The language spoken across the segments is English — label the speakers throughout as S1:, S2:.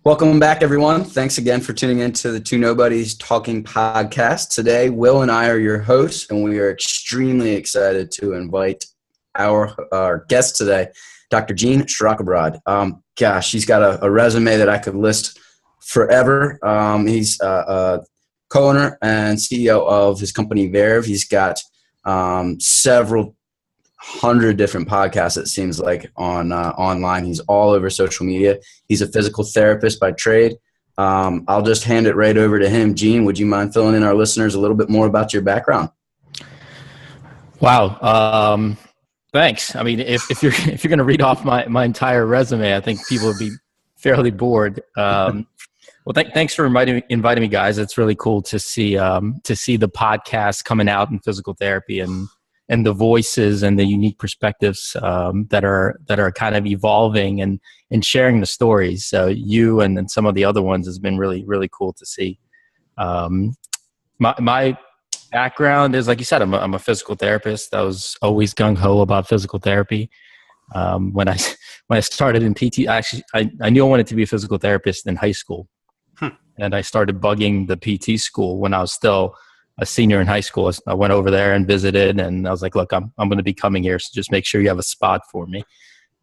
S1: Welcome back, everyone. Thanks again for tuning in to the Two Nobodies Talking podcast. Today, Will and I are your hosts, and we are extremely excited to invite our guest today, Dr. Jean Shirokobrod. She's got a resume that I could list forever. He's a co-owner and CEO of his company, Verve. He's got several hundred different podcasts, it seems like, online. He's all over social media. He's a physical therapist by trade. I'll just hand it right over to him. Gene, would you mind filling in our listeners a little bit more about your background?
S2: Wow. Thanks. I mean, if you're going to read off my entire resume, I think people would be fairly bored. Well, thanks for inviting me, guys. It's really cool to see the podcast coming out in physical therapy and the voices and the unique perspectives that are kind of evolving and sharing the stories. So you and then some of the other ones has been really, really cool to see. My background is, like you said, I'm a physical therapist. I was always gung-ho about physical therapy. When I started in PT, I knew I wanted to be a physical therapist in high school. And I started bugging the PT school when I was still a senior in high school. I went over there and visited, and I was like, look, I'm going to be coming here, so just make sure you have a spot for me.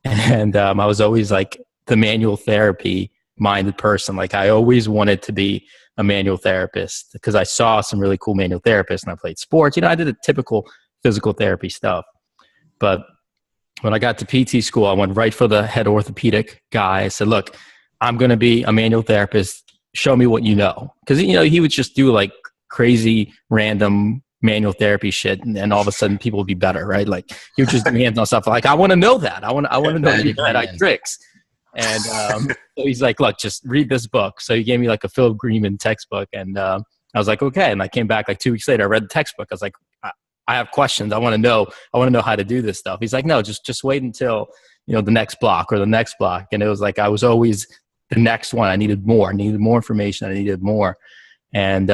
S2: And I was always like the manual therapy minded person. Like, I always wanted to be a manual therapist because I saw some really cool manual therapists, and I played sports. I did the typical physical therapy stuff. But when I got to PT school, I went right for the head orthopedic guy. I said, look, I'm going to be a manual therapist. Show me what you know. Because, he would just do like crazy random manual therapy shit, and all of a sudden people would be better, right? Like, he would just do hands on stuff. Like, I want to know that. I want to know your tricks. And so he's like, look, just read this book. So he gave me like a Philip Greenman textbook, and I was like, okay. And I came back like 2 weeks later. I read the textbook. I was like, I have questions. I want to know how to do this stuff. He's like, no, just wait until the next block or the next block. And it was like I was always the next one. I needed more information. I needed more. And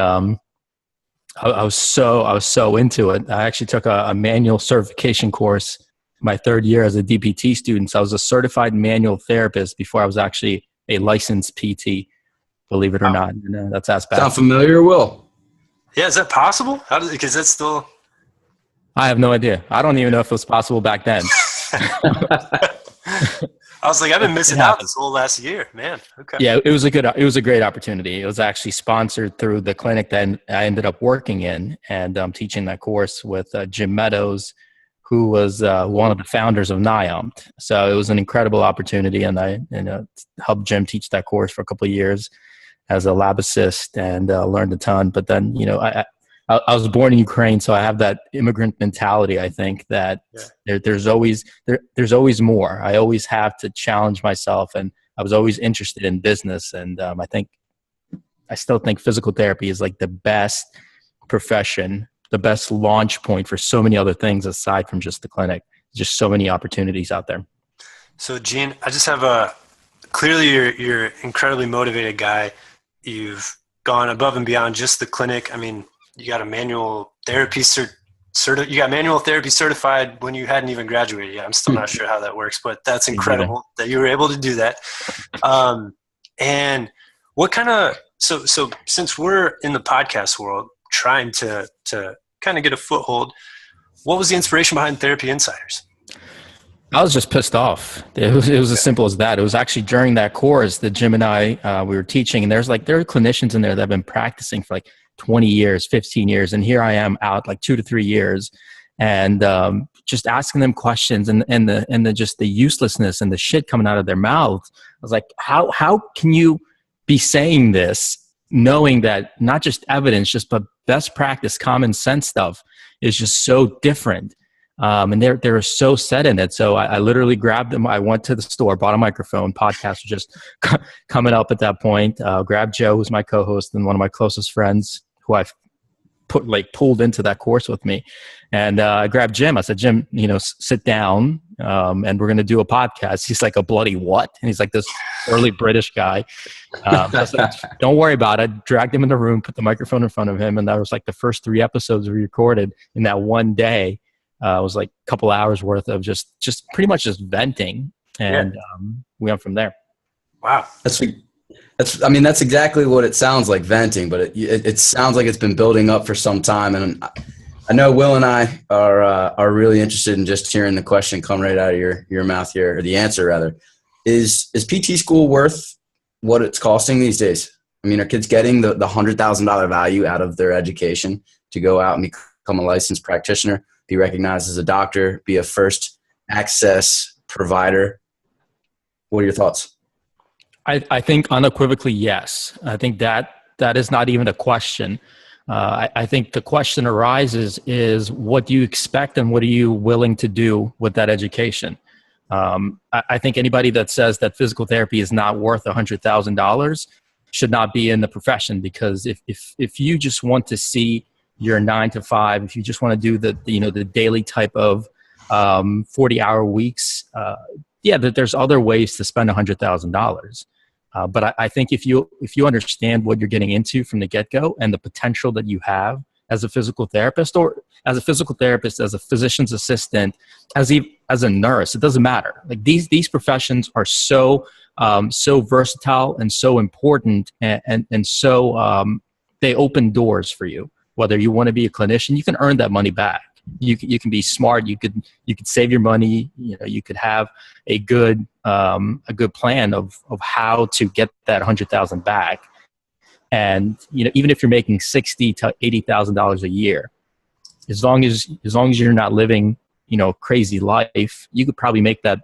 S2: I was so into it. I actually took a manual certification course my third year as a DPT student. So I was a certified manual therapist before I was actually a licensed PT, believe it or not. That's aspect.
S1: Sound familiar, Will?
S3: Yeah, is that possible? Because that's still...
S2: I have no idea. I don't even know if it was possible back then.
S3: I was like, I've been missing out this whole last year, man. Okay.
S2: Yeah, it was a great opportunity. It was actually sponsored through the clinic that I ended up working in, and I'm teaching that course with Jim Meadows, who was one of the founders of NIOMT. So it was an incredible opportunity, and I helped Jim teach that course for a couple of years as a lab assist, and learned a ton. But then, I was born in Ukraine, so I have that immigrant mentality. I think that there's always more. I always have to challenge myself, and I was always interested in business. And I still think physical therapy is like the best profession, the best launch point for so many other things aside from just the clinic. Just so many opportunities out there.
S3: So, Gene, I just have clearly you're an incredibly motivated guy. You've gone above and beyond just the clinic. I mean, you got a manual therapy you got manual therapy certified when you hadn't even graduated yet. I'm still not sure how that works, but that's incredible that you were able to do that. And what kind of, so since we're in the podcast world trying to kind of get a foothold, what was the inspiration behind Therapy Insiders?
S2: I was just pissed off. It was as simple as that. It was actually during that course that Jim and I, we were teaching, and there are clinicians in there that have been practicing for like 20 years, 15 years. And here I am out like 2 to 3 years, and just asking them questions and the uselessness and the shit coming out of their mouths. I was like, how can you be saying this knowing that not just evidence, but best practice, common sense stuff is just so different. And they're so set in it. So I literally grabbed them. I went to the store, bought a microphone. Podcasts were just coming up at that point. Grabbed Joe, who's my co-host and one of my closest friends, who I've pulled into that course with me. And I grabbed Jim. I said, Jim, sit down, and we're going to do a podcast. He's like, a bloody what? And he's like this early British guy. So I said, don't worry about it. Dragged him in the room, put the microphone in front of him. And that was like the first 3 episodes we recorded in that one day. It was like a couple hours worth of just pretty much just venting. And we went from there.
S3: Wow.
S1: That's exactly what it sounds like, venting, but it sounds like it's been building up for some time. And I know Will and I are really interested in just hearing the question come right out of your mouth here, or the answer rather. Is PT school worth what it's costing these days? I mean, are kids getting the $100,000 value out of their education to go out and become a licensed practitioner, be recognized as a doctor, be a first access provider? What are your thoughts?
S2: I think unequivocally yes. I think that is not even a question. I think the question arises is, what do you expect and what are you willing to do with that education? I think anybody that says that physical therapy is not worth $100,000 should not be in the profession, because if you just want to see your 9 to 5, if you just want to do the daily type of 40-hour weeks, there's other ways to spend $100,000. But I think if you understand what you're getting into from the get-go and the potential that you have as a physical therapist, or as a physical therapist, as a physician's assistant, as a nurse, it doesn't matter. Like these professions are so versatile and so important, and so they open doors for you. Whether you want to be a clinician, you can earn that money back. You can be smart. You could save your money. You could have a good plan of how to get that $100,000 back. And even if you're making $60,000 to $80,000 a year, as long as you're not living crazy life, you could probably make that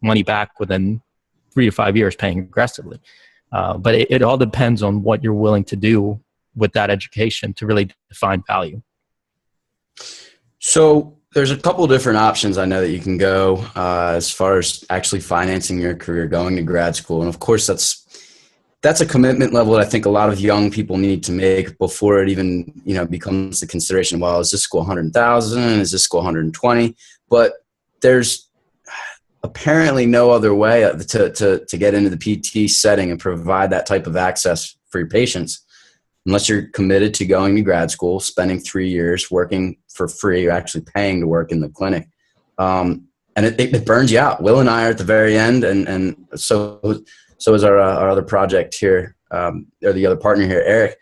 S2: money back within 3 to 5 years, paying aggressively. But it all depends on what you're willing to do with that education to really define value.
S1: So there's a couple different options I know that you can go as far as actually financing your career, going to grad school. And of course, that's a commitment level that I think a lot of young people need to make before it even becomes the consideration. Well, is this school $100,000? Is this school $120,000? But there's apparently no other way to get into the PT setting and provide that type of access for your patients, unless you're committed to going to grad school, spending 3 years working for free. You're actually paying to work in the clinic. And it burns you out. Will and I are at the very end, and so is our other project here, or the other partner here, Eric.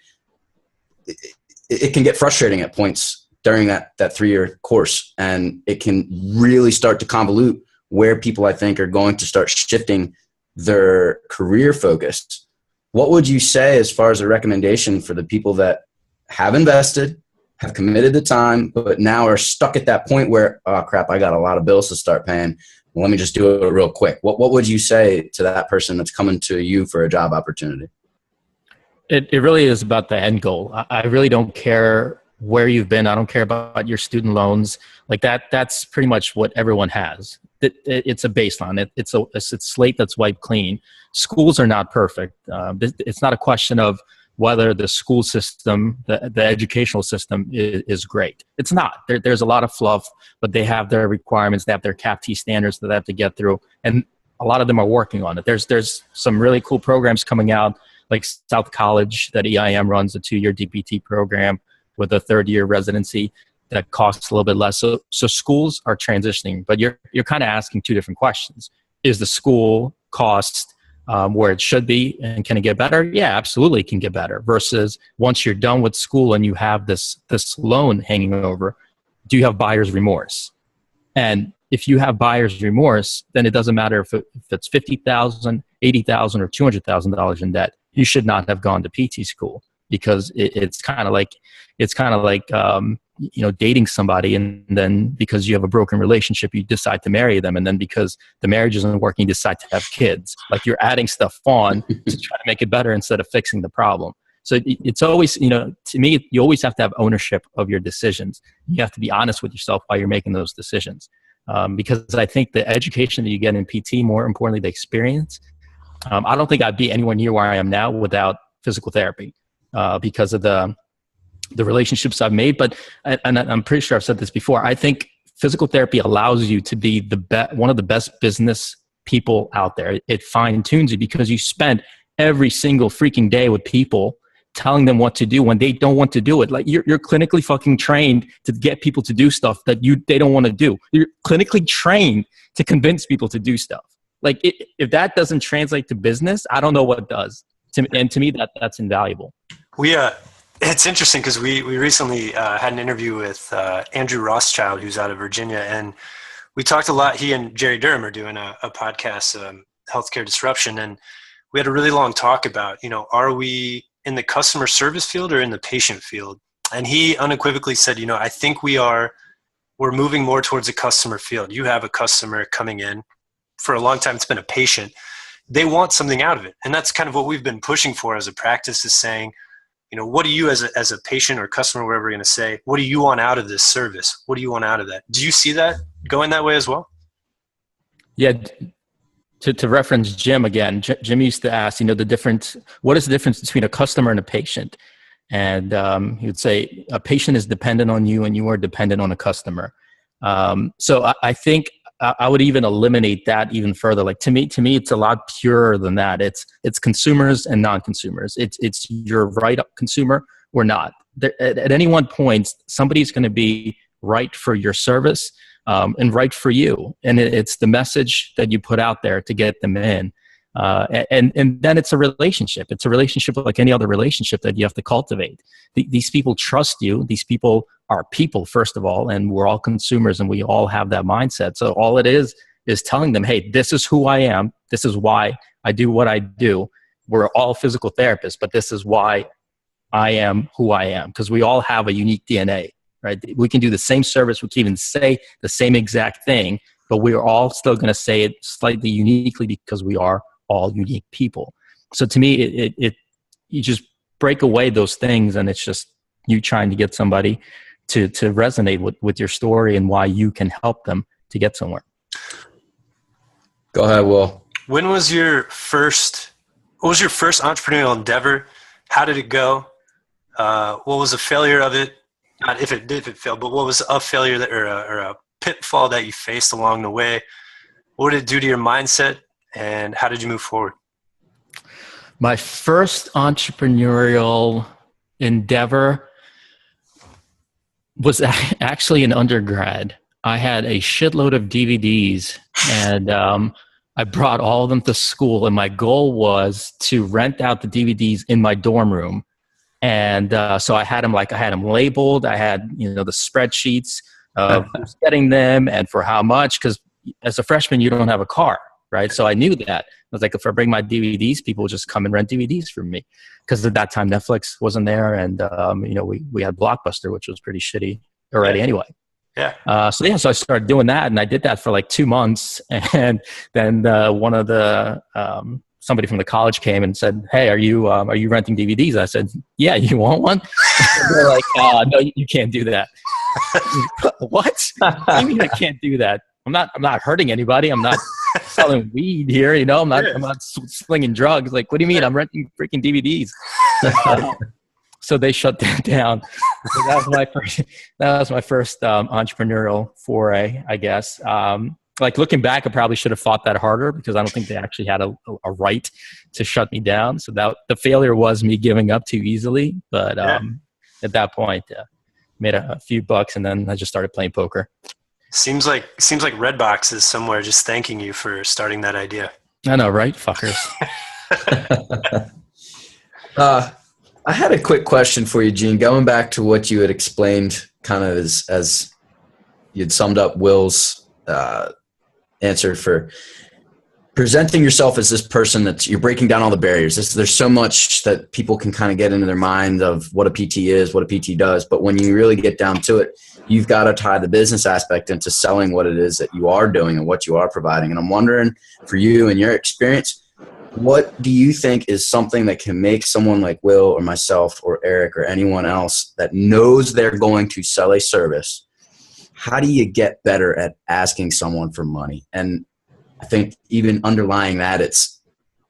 S1: It can get frustrating at points during that 3-year course, and it can really start to convolute where people, I think, are going to start shifting their career focus. What would you say as far as a recommendation for the people that have invested, have committed the time, but now are stuck at that point where, oh crap, I got a lot of bills to start paying. Well, let me just do it real quick. What would you say to that person that's coming to you for a job opportunity?
S2: It really is about the end goal. I really don't care where you've been. I don't care about your student loans. Like that's pretty much what everyone has. It's a baseline. It's a slate that's wiped clean. Schools are not perfect. It's not a question of whether the school system, the educational system is great. It's not. There's a lot of fluff, but they have their requirements. They have their CAPT standards that they have to get through. And a lot of them are working on it. There's some really cool programs coming out, like South College that EIM runs, a 2-year DPT program with a 3rd-year residency that costs a little bit less. So schools are transitioning, but you're kind of asking two different questions. Is the school cost where it should be, and can it get better? Yeah, absolutely it can get better. Versus once you're done with school and you have this loan hanging over, do you have buyer's remorse? And if you have buyer's remorse, then it doesn't matter if it's $50,000, $80,000, or $200,000 in debt. You should not have gone to PT school, because it's kind of like dating somebody, and then because you have a broken relationship, you decide to marry them, and then because the marriage isn't working, you decide to have kids. Like, you're adding stuff on to try to make it better instead of fixing the problem. So it's always, to me, you always have to have ownership of your decisions. You have to be honest with yourself while you're making those decisions, because I think the education that you get in PT, more importantly, the experience. I don't think I'd be anywhere near where I am now without physical therapy, because of the relationships I've made. But, and I'm pretty sure I've said this before, I think physical therapy allows you to be one of the best business people out there. It fine tunes you, because you spend every single freaking day with people telling them what to do when they don't want to do it. Like, you're clinically fucking trained to get people to do stuff that they don't want to do. You're clinically trained to convince people to do stuff. Like, if that doesn't translate to business, I don't know what does. And to me, that's invaluable.
S3: It's interesting because we recently had an interview with Andrew Rothschild, who's out of Virginia, and we talked a lot. He and Jerry Durham are doing a podcast, Healthcare Disruption, and we had a really long talk about, are we in the customer service field or in the patient field? And he unequivocally said, I think we're moving more towards a customer field. You have a customer coming in. For a long time, it's been a patient. They want something out of it. And that's kind of what we've been pushing for as a practice, is saying, what do you as a patient or customer, whatever you're going to say, what do you want out of this service? What do you want out of that? Do you see that going that way as well?
S2: Yeah. To reference Jim again, Jim used to ask, what is the difference between a customer and a patient? And he would say, a patient is dependent on you and you are dependent on a customer. So I think I would even eliminate that even further. Like to me, it's a lot purer than that. It's consumers and non-consumers. It's your right consumer or not. At any one point, somebody's going to be right for your service and right for you. And it's the message that you put out there to get them in. And then it's a relationship. It's a relationship like any other relationship that you have to cultivate. These people trust you. These people are people, first of all, and we're all consumers and we all have that mindset. So all it is telling them, hey, this is who I am. This is why I do what I do. We're all physical therapists, but this is why I am who I am, because we all have a unique DNA, right? We can do the same service. We can even say the same exact thing, but we're all still going to say it slightly uniquely because we are all unique people. So to me, you just break away those things, and it's just you trying to get somebody to resonate with your story and why you can help them to get somewhere.
S1: Go ahead, Will.
S3: What was your first entrepreneurial endeavor? How did it go? What was a failure of it? Not if it failed, but what was a failure or a pitfall that you faced along the way? What did it do to your mindset, and how did you move forward?
S2: My first entrepreneurial endeavor was actually in undergrad. I had a shitload of DVDs, and I brought all of them to school, and my goal was to rent out the DVDs in my dorm room. And so I had them labeled. I had, the spreadsheets of who's getting them and for how much, because as a freshman, you don't have a car, right? So I knew that. I was like, if I bring my DVDs, people will just come and rent DVDs from me. Because at that time, Netflix wasn't there. And, we had Blockbuster, which was pretty shitty already anyway.
S3: Yeah.
S2: So I started doing that, and I did that for like 2 months. And then one of the somebody from the college came and said, "Hey, are you renting DVDs?" I said, "Yeah, you want one?" They're like, "No, you can't do that." What? What do you mean I can't do that? I'm not hurting anybody. I'm not selling weed here. I'm not slinging drugs. Like, what do you mean? I'm renting freaking DVDs. So they shut that down. So that was my first entrepreneurial foray, I guess. Like looking back, I probably should have fought that harder because I don't think they actually had a right to shut me down. So that the failure was me giving up too easily. But at that point, made a few bucks, and then I just started playing poker.
S3: Seems like Redbox is somewhere just thanking you for starting that idea.
S2: I know, right? Fuckers.
S1: I had a quick question for you, Gene. Going back to what you had explained, kind of as you'd summed up Will's answer for presenting yourself as this person that you're breaking down all the barriers. There's so much that people can kind of get into their mind of what a PT is, what a PT does. But when you really get down to it, you've got to tie the business aspect into selling what it is that you are doing and what you are providing. And I'm wondering, for you and your experience, what do you think is something that can make someone like Will or myself or Eric or anyone else that knows they're going to sell a service? How do you get better at asking someone for money? And I think even underlying that,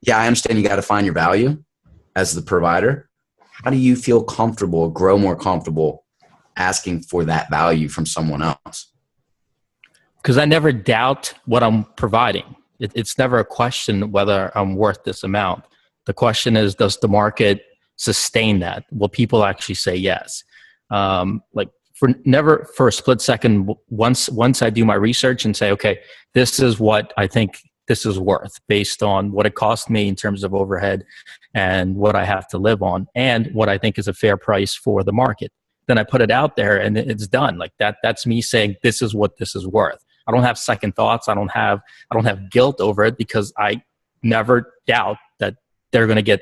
S1: I understand you got to find your value as the provider. How do you feel comfortable, grow more comfortable asking for that value from someone else?
S2: Because I never doubt what I'm providing. It's never a question whether I'm worth this amount. The question is, does the market sustain that? Will people actually say yes? For a split second, once I do my research and say, okay, this is what I think this is worth based on what it cost me in terms of overhead and what I have to live on and what I think is a fair price for the market. Then I put it out there and it's done. Like that's me saying, this is what this is worth. I don't have second thoughts. I don't have guilt over it because I never doubt that they're going to get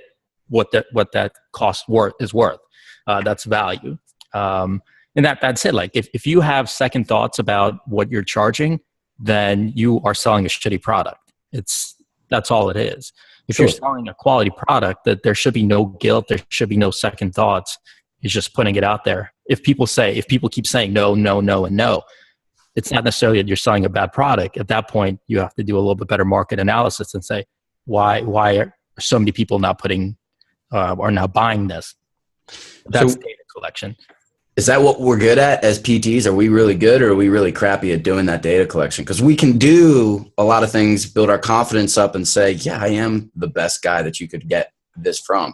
S2: what that cost is worth. That's value. And that's it. Like if you have second thoughts about what you're charging, then you are selling a shitty product. That's all it is. If you're selling a quality product, that there should be no guilt, there should be no second thoughts. It's just putting it out there. If people keep saying no, no, no, and no, it's not necessarily that you're selling a bad product. At that point, you have to do a little bit better market analysis and say, why are so many people not are now buying this? That's data collection.
S1: Is that what we're good at as PTs? Are we really good or are we really crappy at doing that data collection? Because we can do a lot of things, build our confidence up and say, yeah, I am the best guy that you could get this from.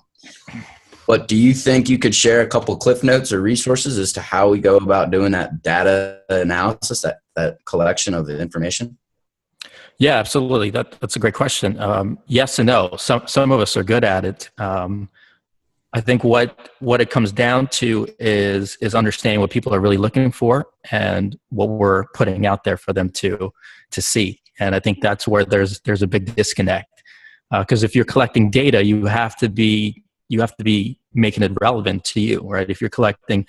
S1: But do you think you could share a couple Cliff Notes or resources as to how we go about doing that data analysis, that collection of information?
S2: Yeah, absolutely. That's a great question. Yes and no. Some of us are good at it. I think what it comes down to is understanding what people are really looking for and what we're putting out there for them to see. And I think that's where there's a big disconnect. Because if you're collecting data, you have to be making it relevant to you, right? If you're collecting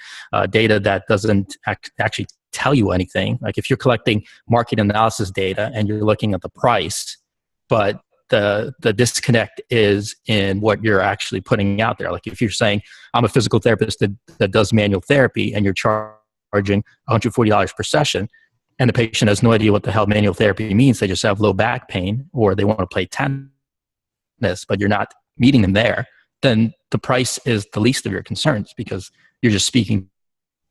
S2: data that doesn't actually tell you anything, like if you're collecting market analysis data and you're looking at the price, but the disconnect is in what you're actually putting out there. Like if you're saying, I'm a physical therapist that does manual therapy and you're charging $140 per session, and the patient has no idea what the hell manual therapy means, they just have low back pain or they want to play tennis, but you're not meeting them there, then the price is the least of your concerns because you're just speaking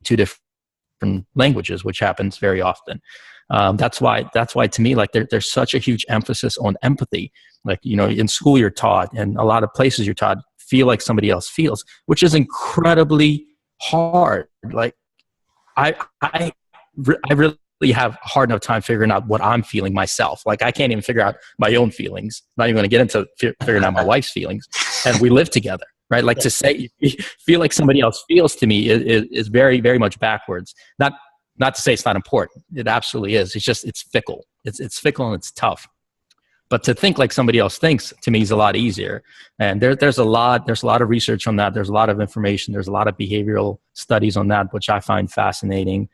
S2: two different languages, which happens very often. That's why to me, like there's such a huge emphasis on empathy. Like, in school you're taught and a lot of places you're taught, feel like somebody else feels, which is incredibly hard. Like I really have a hard enough time figuring out what I'm feeling myself. Like I can't even figure out my own feelings. I'm not even going to get into figuring out my wife's feelings. And we live together, right? Like to say, feel like somebody else feels to me is very, very much backwards. Not to say it's not important. It absolutely is. It's fickle. It's fickle and it's tough. But to think like somebody else thinks, to me, is a lot easier. And there's a lot of research on that. There's a lot of information. There's a lot of behavioral studies on that, which I find fascinating.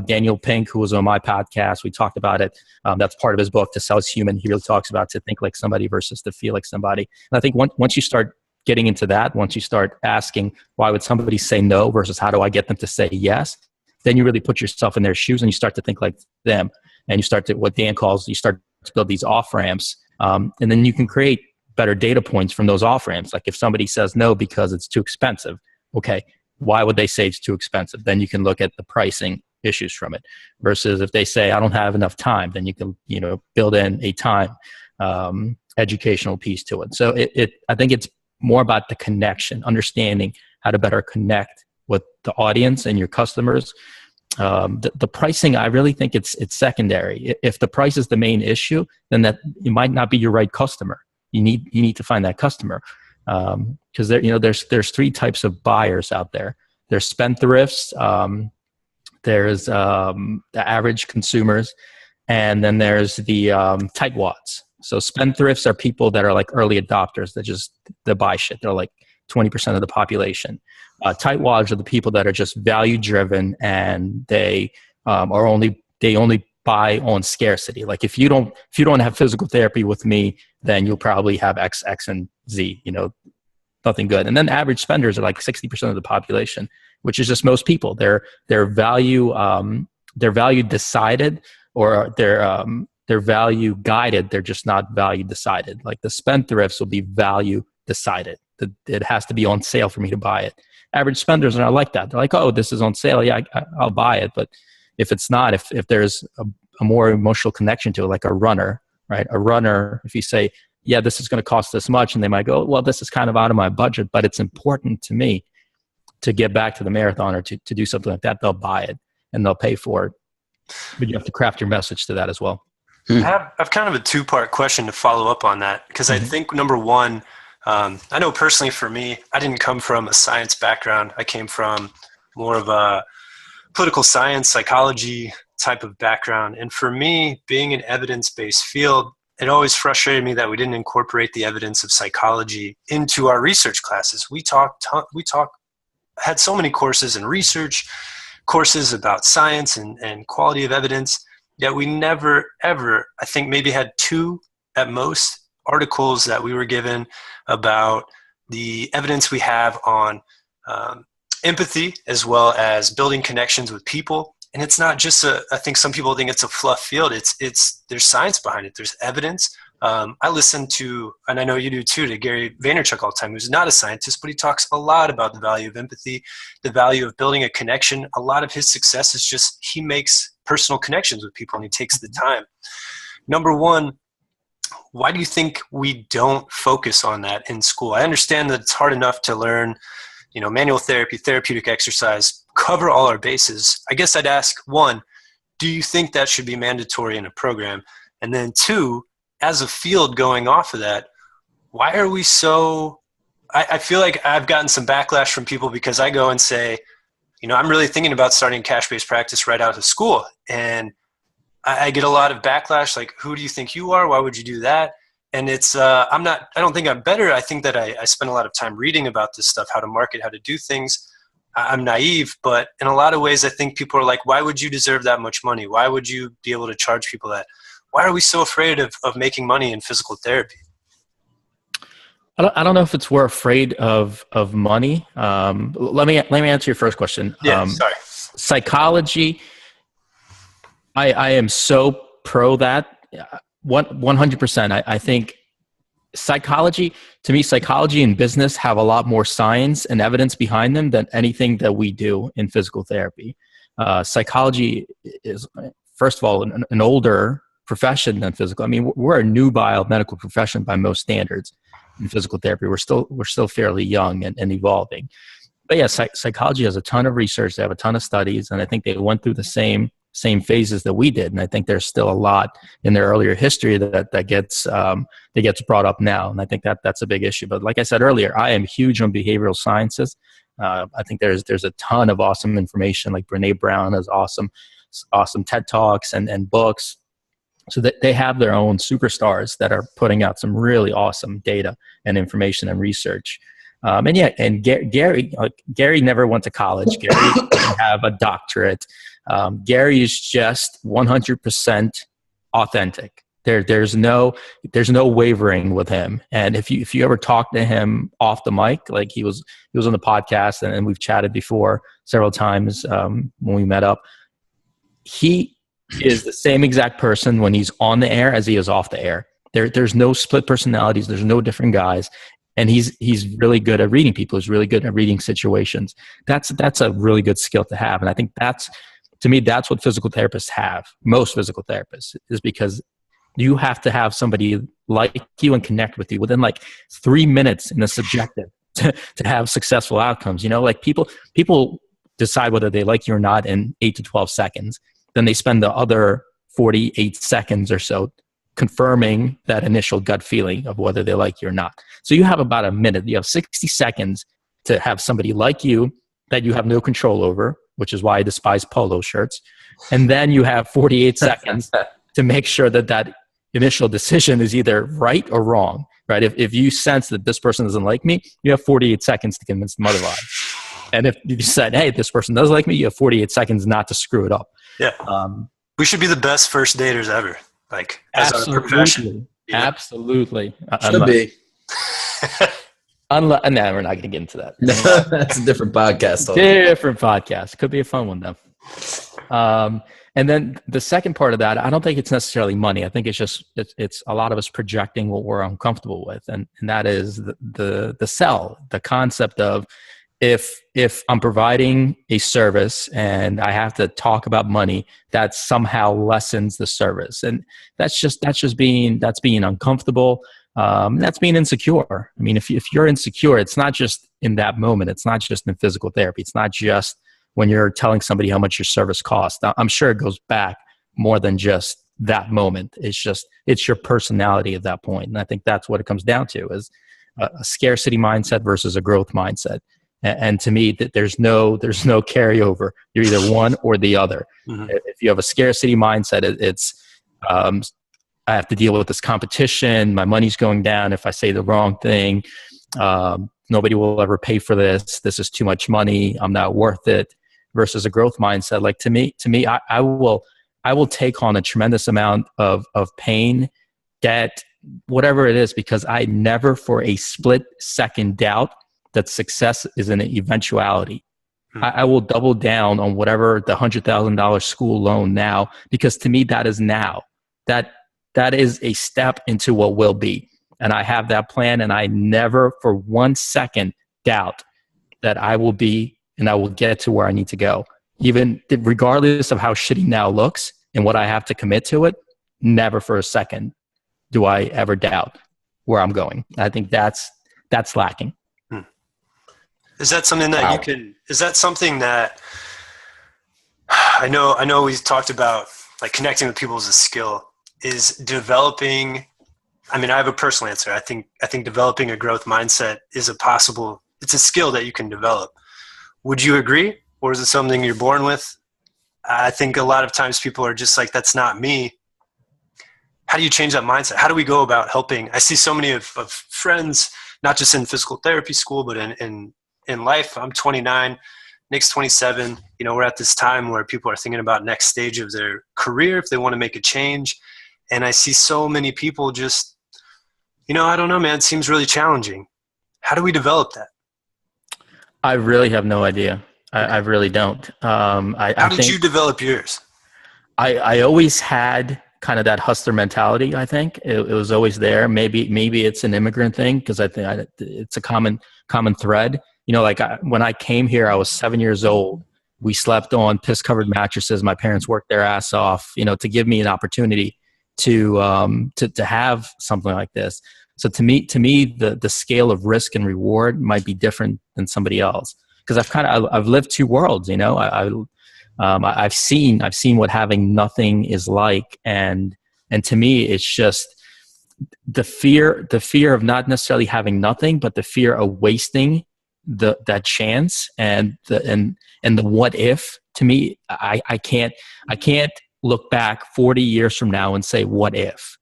S2: Daniel Pink, who was on my podcast, we talked about it. That's part of his book, To Sell is Human. He really talks about to think like somebody versus to feel like somebody. And I think once you start getting into that, once you start asking, why would somebody say no versus how do I get them to say yes? Then you really put yourself in their shoes and you start to think like them. And you start to, what Dan calls, you start to build these off-ramps. And then you can create better data points from those off-ramps. Like if somebody says no because it's too expensive, okay, why would they say it's too expensive? Then you can look at the pricing issues from it. Versus if they say, I don't have enough time, then you can, build in a time educational piece to it. So I think it's more about the connection, understanding how to better connect with the audience and your customers. The pricing, I really think it's secondary. If the price is the main issue, then that it might not be your right customer. You need to find that customer because there's three types of buyers out there. There's spendthrifts, there's the average consumers, and then there's the tightwads. So spendthrifts are people that are like early adopters that buy shit. They're like 20% of the population. Tightwads are the people that are just value driven and they only buy on scarcity. Like if you don't have physical therapy with me, then you'll probably have X, and Z, nothing good. And then average spenders are like 60% of the population, which is just most people. They're value decided or they're value guided. They're just not value decided. Like the spendthrifts will be value decided. It has to be on sale for me to buy it. Average spenders are not like that. They're like, oh, this is on sale. Yeah, I'll buy it. But if it's not, if there's a more emotional connection to it, like a runner, right? A runner, if you say, yeah, this is going to cost this much, and they might go, well, this is kind of out of my budget, but it's important to me to get back to the marathon or to do something like that, they'll buy it and they'll pay for it. But you have to craft your message to that as well.
S3: I've kind of a two-part question to follow up on that, because I think number one, I know personally for me, I didn't come from a science background. I came from more of a political science, psychology type of background. And for me, being an evidence-based field, it always frustrated me that we didn't incorporate the evidence of psychology into our research classes. We had so many courses in research, courses about science and quality of evidence, yet we never, ever, I think maybe had 2 at most articles that we were given about the evidence we have on empathy, as well as building connections with people. And it's not just I think some people think it's a fluff field. There's science behind it. There's evidence. I listen to, and I know you do too, to Gary Vaynerchuk all the time, who's not a scientist, but he talks a lot about the value of empathy, the value of building a connection. A lot of his success is just he makes personal connections with people and he takes the time. Number one, why do you think we don't focus on that in school? I understand that it's hard enough to learn, manual therapy, therapeutic exercise, cover all our bases. I guess I'd ask, one, do you think that should be mandatory in a program? And then 2, as a field going off of that, why are we so, I feel like I've gotten some backlash from people because I go and say, I'm really thinking about starting cash-based practice right out of school. And I get a lot of backlash, like, who do you think you are? Why would you do that? And it's, I don't think I'm better. I think that I spend a lot of time reading about this stuff, how to market, how to do things. I'm naive, but in a lot of ways, I think people are like, why would you deserve that much money? Why would you be able to charge people that? Why are we so afraid of making money in physical therapy?
S2: I don't know if it's we're afraid of money. Let me answer your first question.
S3: Yeah, sorry.
S2: Psychology, I am so pro that. 100%. I think psychology, to me, psychology and business have a lot more science and evidence behind them than anything that we do in physical therapy. Psychology is, first of all, an older profession than physical. I mean, we're a new biomedical profession by most standards in physical therapy. We're still fairly young and evolving. But yeah, psychology has a ton of research. They have a ton of studies, and I think they went through the same phases that we did. And I think there's still a lot in their earlier history that gets brought up now. And I think that's a big issue. But like I said earlier, I am huge on behavioral sciences. I think there's a ton of awesome information. Like Brene Brown has awesome TED Talks and books. So that they have their own superstars that are putting out some really awesome data and information and research. And Gary never went to college. Gary didn't have a doctorate. Gary is just 100% authentic. There's no wavering with him. And if you ever talk to him off the mic, like he was on the podcast and we've chatted before several times when we met up, he is the same exact person when he's on the air as he is off the air. There's no split personalities. There's no different guys. And he's really good at reading people. He's really good at reading situations. That's a really good skill to have. And I think to me, that's what physical therapists have. Most physical therapists is because you have to have somebody like you and connect with you within like 3 minutes in the subjective to have successful outcomes. Like people decide whether they like you or not in 8 to 12 seconds. Then they spend the other 48 seconds or so confirming that initial gut feeling of whether they like you or not. So you have about a minute. You have 60 seconds to have somebody like you that you have no control over, which is why I despise polo shirts. And then you have 48 seconds to make sure that initial decision is either right or wrong, right? If you sense that this person doesn't like me, you have 48 seconds to convince them otherwise. And if you decide, hey, this person does like me, you have 48 seconds not to screw it up.
S3: Yeah. We should be the best first daters ever. Like, as a profession.
S2: Absolutely.
S1: Should be.
S2: No, we're not going to get into that.
S1: No, that's a different podcast.
S2: Different podcast. Could be a fun one, though. And then the second part of that, I don't think it's necessarily money. I think it's a lot of us projecting what we're uncomfortable with. And that is the sell, the concept of, if I'm providing a service and I have to talk about money, that somehow lessens the service. And that's being uncomfortable. That's being insecure. I mean, if you're insecure, it's not just in that moment. It's not just in physical therapy. It's not just when you're telling somebody how much your service costs. I'm sure it goes back more than just that moment. It's your personality at that point. And I think that's what it comes down to, is a scarcity mindset versus a growth mindset. And to me, that there's no carryover. You're either one or the other. Mm-hmm. If you have a scarcity mindset, it's I have to deal with this competition. My money's going down if I say the wrong thing. Nobody will ever pay for this. This is too much money. I'm not worth it. Versus a growth mindset. Like to me, I will take on a tremendous amount of pain, debt, whatever it is, because I never for a split second doubt that success is an eventuality. I will double down on whatever the $100,000 school loan now, because to me, that is now. That is a step into what will be. And I have that plan, and I never for 1 second doubt that I will be and I will get to where I need to go. Even regardless of how shitty now looks and what I have to commit to it, never for a second do I ever doubt where I'm going. I think that's lacking.
S3: Is that something that is that something that I know we talked about, like connecting with people as a skill, is developing. I mean, I have a personal answer. I think developing a growth mindset is it's a skill that you can develop. Would you agree? Or is it something you're born with? I think a lot of times people are just like, that's not me. How do you change that mindset? How do we go about helping? I see so many of friends, not just in physical therapy school, but in life. I'm 29, Nick's 27. We're at this time where people are thinking about next stage of their career, if they want to make a change. And I see so many people just, I don't know, man, it seems really challenging. How do we develop that?
S2: I really have no idea. I really don't.
S3: How did you develop yours?
S2: I always had kind of that hustler mentality. I think it was always there. Maybe it's an immigrant thing, because I think it's a common thread. When I came here, I was 7 years old. We slept on piss-covered mattresses. My parents worked their ass off, to give me an opportunity to have something like this. So to me, the scale of risk and reward might be different than somebody else, because I've lived two worlds. I've seen what having nothing is like, and to me, it's just the fear of not necessarily having nothing, but the fear of wasting that chance and the what if. To me, I can't look back 40 years from now and say what if.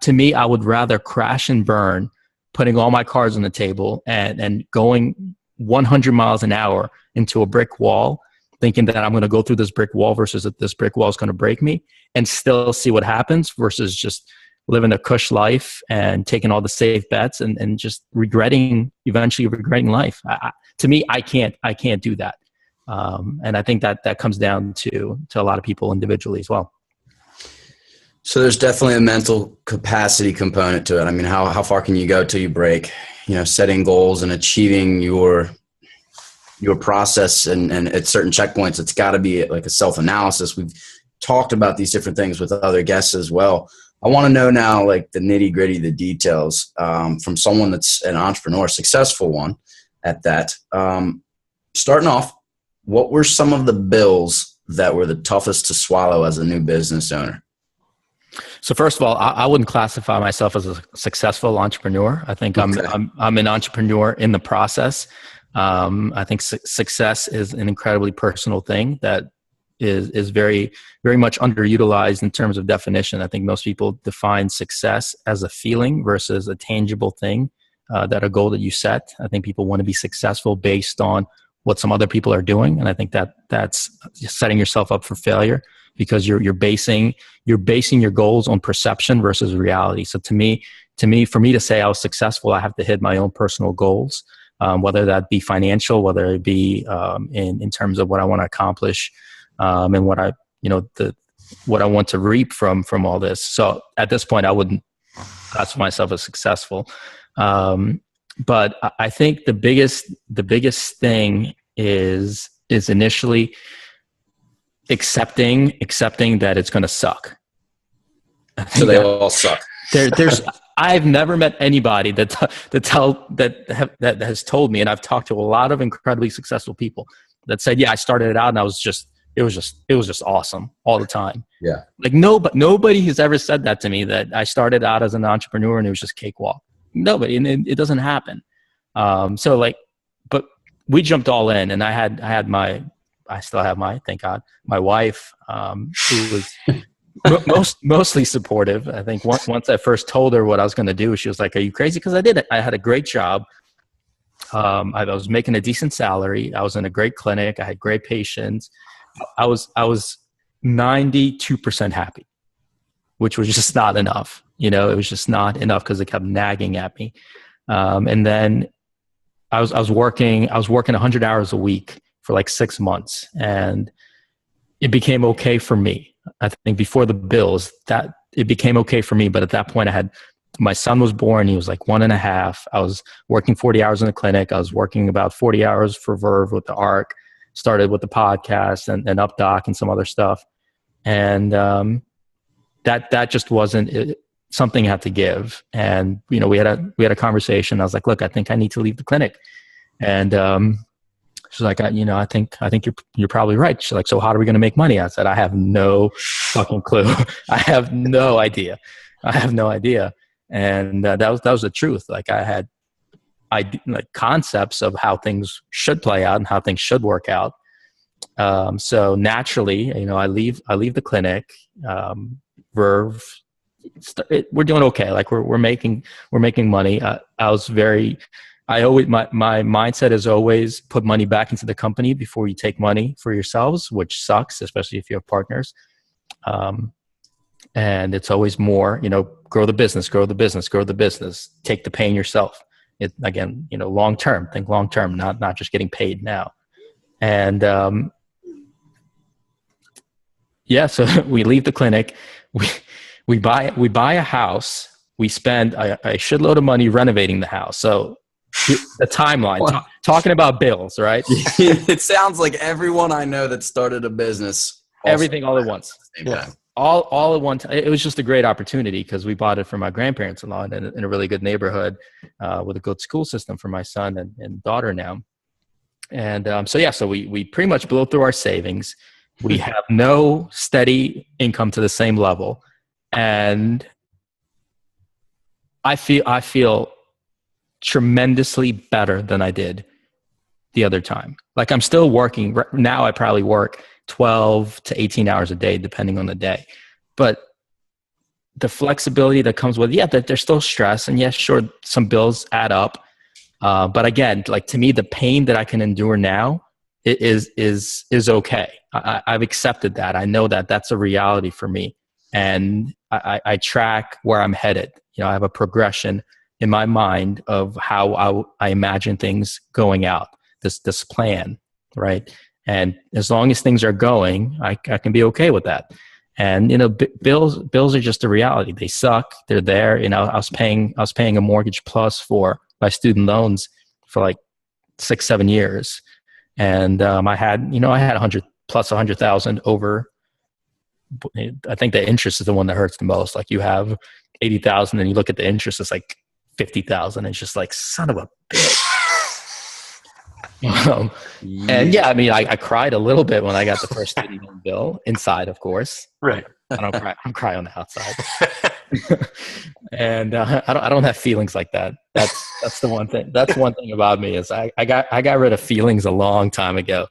S2: To me, I would rather crash and burn, putting all my cards on the table and going 100 miles an hour into a brick wall, thinking that I'm going to go through this brick wall versus that this brick wall is going to break me, and still see what happens, versus just living a cush life and taking all the safe bets and just eventually regretting life. To me, I can't do that. And I think that comes down to a lot of people individually as well.
S1: So there's definitely a mental capacity component to it. I mean, how far can you go till you break? Setting goals and achieving your process and at certain checkpoints, it's got to be like a self-analysis. We've talked about these different things with other guests as well. I want to know now, like the nitty-gritty, the details, from someone that's an entrepreneur, successful one at that. Starting off, what were some of the bills that were the toughest to swallow as a new business owner?
S2: So first of all, I wouldn't classify myself as a successful entrepreneur. I think I'm an entrepreneur in the process. I think success is an incredibly personal thing that is very, very much underutilized in terms of definition. I think most people define success as a feeling versus a tangible thing, that a goal that you set. I think people want to be successful based on what some other people are doing, and I think that's setting yourself up for failure, because you're basing your goals on perception versus reality. So for me to say I was successful, I have to hit my own personal goals, whether that be financial, whether it be in terms of what I want to accomplish, and what I want to reap from all this. So at this point, I wouldn't classify myself as successful. But I think the biggest thing is initially accepting that it's going to suck.
S1: So they all suck.
S2: I've never met anybody that has told me, and I've talked to a lot of incredibly successful people that said, yeah, I started out and I was just it was just awesome all the time.
S1: Yeah.
S2: Like nobody has ever said that to me, that I started out as an entrepreneur and it was just cakewalk. Nobody, and it doesn't happen. So like, but we jumped all in, and I still have thank God, my wife, who was mostly supportive. I think once I first told her what I was going to do, she was like, "Are you crazy?" Because I did it. I had a great job. I was making a decent salary. I was in a great clinic. I had great patients. I was 92% happy, which was just not enough. It was just not enough because it kept nagging at me. And then I was working 100 hours a week for like 6 months, and it became okay for me. I think before the bills, that it became okay for me. But at that point, my son was born. He was like 1.5. I was working 40 hours in the clinic. I was working about 40 hours for Verve with the ARC, started with the podcast and UpDoc and some other stuff. And that just wasn't something I had to give. And, we had a conversation. I was like, look, I think I need to leave the clinic. And she's like, I think you're probably right. She's like, so how are we going to make money? I said, I have no fucking clue. I have no idea. And that was the truth. Like I had concepts of how things should play out and how things should work out. So naturally, I leave the clinic. Verve, we're doing okay. Like we're making money. My mindset is always put money back into the company before you take money for yourselves, which sucks, especially if you have partners. And it's always more, grow the business, take the pain yourself. Again, long-term, think long-term, not just getting paid now. And, so we leave the clinic, we buy a house, we spend a shitload of money renovating the house. So the timeline, talking about bills, right?
S1: It sounds like everyone I know that started a business.
S2: Everything all at once.
S1: Yeah.
S2: All at one time. It was just a great opportunity because we bought it from my grandparents-in-law in a really good neighborhood with a good school system for my son and daughter now. And so we pretty much blew through our savings. We have no steady income to the same level. And I feel tremendously better than I did the other time. Like I'm still working. Now I probably work 12 to 18 hours a day, depending on the day. But the flexibility that comes with, that there's still stress. And yes, sure, some bills add up. But again, like to me, the pain that I can endure now is okay. I've accepted that. I know that that's a reality for me. And I track where I'm headed. I have a progression in my mind of how I imagine things going out, this plan, right? And as long as things are going, I can be okay with that. And bills are just a reality. They suck. They're there. I was paying a mortgage plus for my student loans for like 6-7 years, and I had 100,000 over. I think the interest is the one that hurts the most. Like you have 80,000, and you look at the interest, it's like 50,000. It's just like, son of a bitch. And I cried a little bit when I got the first student loan bill inside, of course.
S3: Right.
S2: I don't cry. I'm crying on the outside. And I don't have feelings like that. That's the one thing. That's one thing about me is I got rid of feelings a long time ago.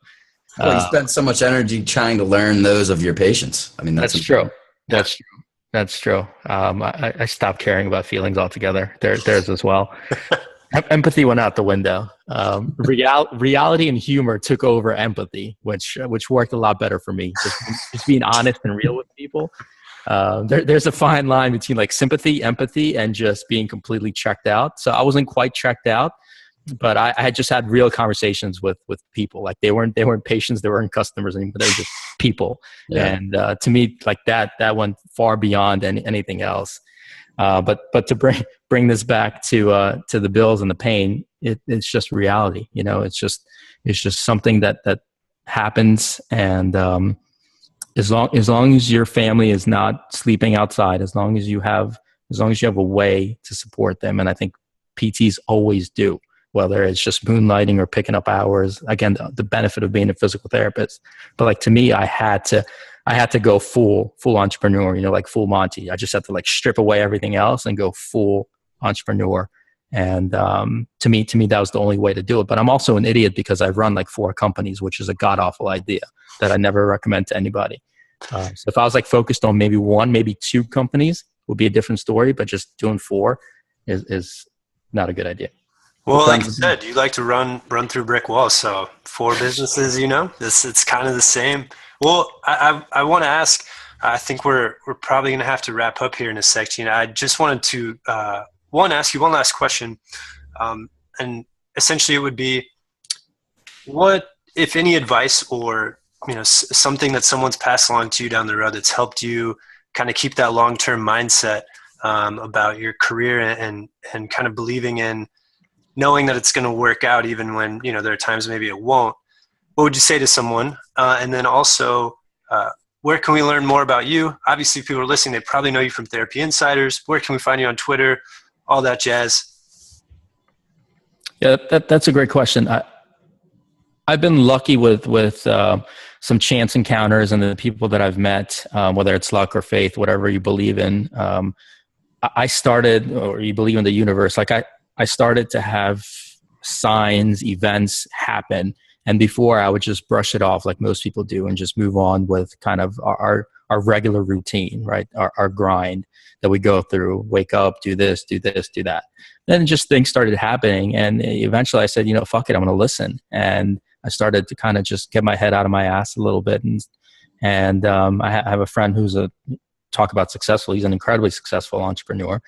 S1: Well, you spent so much energy trying to learn those of your patients. I mean, that's
S2: true. That's true. That's true. I stopped caring about feelings altogether. Theirs as well. Empathy went out the window. Reality and humor took over empathy, which worked a lot better for me. Just being honest and real with people. There's a fine line between like sympathy, empathy, and just being completely checked out. So I wasn't quite checked out, but I had just had real conversations with people. Like they weren't patients, they weren't customers anymore. They were just people. Yeah. And to me, like that went far beyond anything else. But to bring this back to the bills and the pain, it's just reality. It's just something that happens. And as long as your family is not sleeping outside, as long as you have a way to support them, and I think PTs always do. whether it's just moonlighting or picking up hours. Again, the benefit of being a physical therapist. But like to me, I had to go full entrepreneur, like full Monty. I just had to like strip away everything else and go full entrepreneur. And to me, that was the only way to do it. But I'm also an idiot because I've run like 4 companies, which is a god awful idea that I never recommend to anybody. So if I was like focused on maybe 1, maybe 2 companies, would be a different story. But just doing 4 is not a good idea.
S3: Well, like you said, you like to run through brick walls. So 4 businesses, it's kind of the same. Well, I want to ask. I think we're probably going to have to wrap up here in a section. I just wanted to ask you one last question, and essentially it would be, what, if any, advice or something that someone's passed along to you down the road that's helped you kind of keep that long-term mindset about your career and kind of believing in knowing that it's going to work out even when there are times maybe it won't. What would you say to someone? And then also, where can we learn more about you? Obviously, if people are listening, they probably know you from Therapy Insiders. Where can we find you on Twitter? All that jazz.
S2: Yeah, that's a great question. I've been lucky with some chance encounters and the people that I've met, whether it's luck or faith, whatever you believe in. I started, or you believe in the universe, like I started to have signs, events happen. And before I would just brush it off like most people do and just move on with kind of our regular routine, right? Our grind that we go through, wake up, do this, do that. Then just things started happening. And eventually I said, fuck it, I'm going to listen. And I started to kind of just get my head out of my ass a little bit. And I have a friend who's talk about successful. He's an incredibly successful entrepreneur,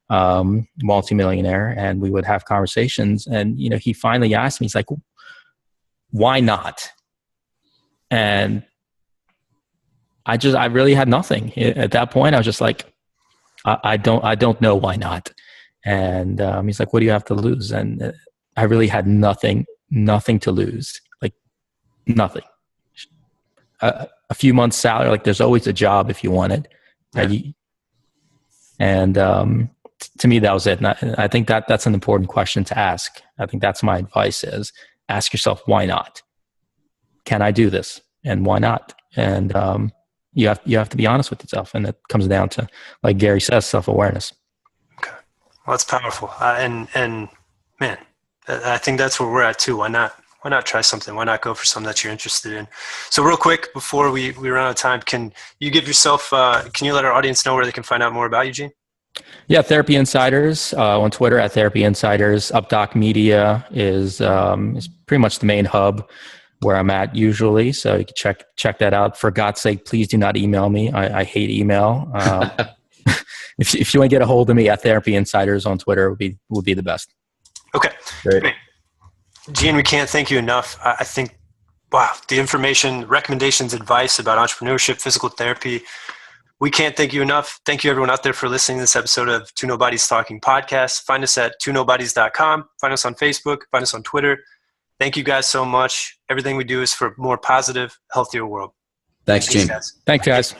S2: multimillionaire. And we would have conversations. And, he finally asked me, he's like, why not? And I really had nothing at that point. I was just like, I don't know why not. And he's like, what do you have to lose? And I really had nothing to lose, like nothing. A few months salary, like there's always a job if you want it. Right? And to me, that was it. And I think that's an important question to ask. I think that's my advice is ask yourself, why not? Can I do this? And why not? And you have to be honest with yourself. And it comes down to, like Gary says, self-awareness.
S3: Okay. Well, that's powerful. And man, I think that's where we're at too. Why not? Why not try something? Why not go for something that you're interested in? So real quick, before we run out of time, can you give yourself, can you let our audience know where they can find out more about you, Gene?
S2: Yeah, Therapy Insiders on Twitter at Therapy Insiders. UpDoc Media is pretty much the main hub where I'm at usually. So you can check that out. For God's sake, please do not email me. I hate email. If you want to get a hold of me at Therapy Insiders on Twitter, would be the best.
S3: Okay.
S2: Great.
S3: Gene, we can't thank you enough. I think, wow, the information, recommendations, advice about entrepreneurship, physical therapy, we can't thank you enough. Thank you everyone out there for listening to this episode of Two Nobodies Talking Podcast. Find us at twonobodies.com. Find us on Facebook. Find us on Twitter. Thank you guys so much. Everything we do is for a more positive, healthier world.
S1: Thanks, Gene.
S2: Thanks, guys.